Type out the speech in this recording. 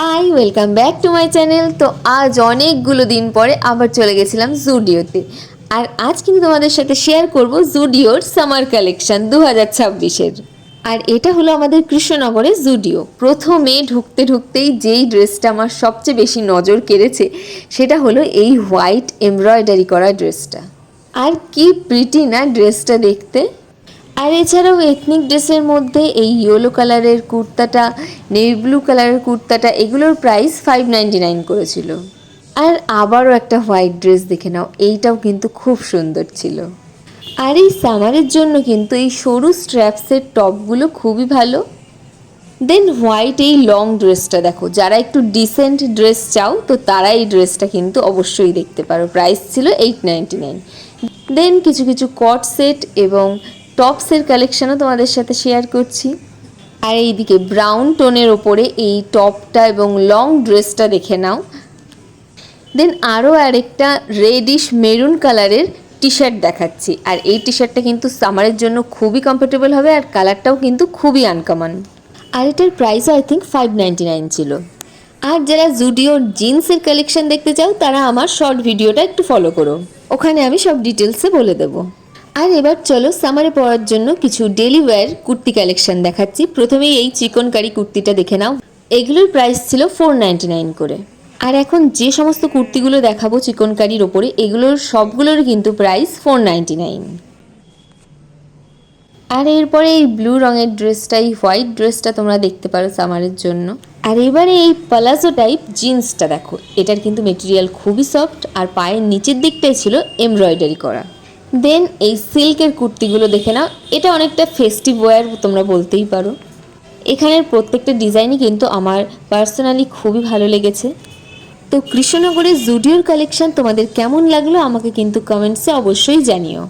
High, welcome back to my channel. তো আজ অনেকগুলো দিন পরে আবার চলে গেছিলাম জুডিওতে। আর আজ কিন্তু তোমাদের সাথে শেয়ার করব জুডিওর সামার কালেকশন 2026-এর। আর এটা হলো আমাদের কৃষ্ণনগরের জুডিও। প্রথমে ঢুকতে ঢুকতেই যেই ড্রেসটা আমার সবচেয়ে বেশি নজর কেড়েছে সেটা হলো এই হোয়াইট এমব্রয়ডারি করা ড্রেসটা। আর কি প্রিটি না ড্রেসটা দেখতে। আর এছাড়াও এথনিক ড্রেসের মধ্যে এই ইয়েলো কালারের কুর্তাটা, নেভি ব্লু কালারের কুর্তাটা, এগুলোর প্রাইস 599 করেছিল। আর আবারও একটা হোয়াইট ড্রেস দেখে নাও, এইটাও কিন্তু খুব সুন্দর ছিল। আর এই সামারের জন্য কিন্তু এই সরু স্ট্র্যাপসের টপগুলো খুবই ভালো। দেন হোয়াইট এই লং ড্রেসটা দেখো, যারা একটু ডিসেন্ট ড্রেস চাও তো তারা এই ড্রেসটা কিন্তু অবশ্যই দেখতে পারো। প্রাইস ছিল 899। দেন কিছু কিছু কট সেট এবং টপসের কালেকশনও তোমাদের সাথে শেয়ার করছি। আর এইদিকে ব্রাউন টোনের ওপরে এই টপটা এবং লং ড্রেসটা দেখে নাও। দেন আরও আরেকটা রেডিশ মেরুন কালারের টি শার্ট দেখাচ্ছি। আর এই টি শার্টটা কিন্তু সামারের জন্য খুবই কমফোর্টেবল হবে, আর কালারটাও কিন্তু খুবই আনকমন। আর এটার প্রাইসও আই থিঙ্ক 599 ছিল। আর যারা জুডিওর জিন্সের কালেকশন দেখতে চাও তারা আমার শর্ট ভিডিওটা একটু ফলো করো, ওখানে আমি সব ডিটেলসে বলে দেবো। আর এবার চলো সামারে পরার জন্য কিছু ডেলি ওয়্যার কুর্তি কালেকশন দেখাচ্ছি। প্রথমেই এই চিকনকারি কুর্তিটা দেখে নাও, এগুলোর প্রাইস ছিল 499 করে। আর এখন যে সমস্ত কুর্তিগুলো দেখাবো চিকনকারির ওপরে, এগুলোর সবগুলোর কিন্তু প্রাইস 499। আর এরপরে এই ব্লু রঙের ড্রেসটা, এই হোয়াইট ড্রেসটা তোমরা দেখতে পারো সামারের জন্য। আর এবারে এই প্লাজো টাইপ জিন্সটা দেখো, এটার কিন্তু মেটেরিয়াল খুবই সফট, আর পায়ের নিচের দিকটাই ছিল এমব্রয়ডারি করা। দেন এই সিল্কের কুর্তিগুলো দেখে নাও, এটা অনেকটা ফেস্টিভ ওয়্যার তোমরা বলতেই পারো। এখানের প্রত্যেকটা ডিজাইনই কিন্তু আমার পার্সোনালি খুবই ভালো লেগেছে। তো কৃষ্ণনগরের জুডিওর কালেকশন তোমাদের কেমন লাগলো আমাকে কিন্তু কমেন্টসে অবশ্যই জানিও।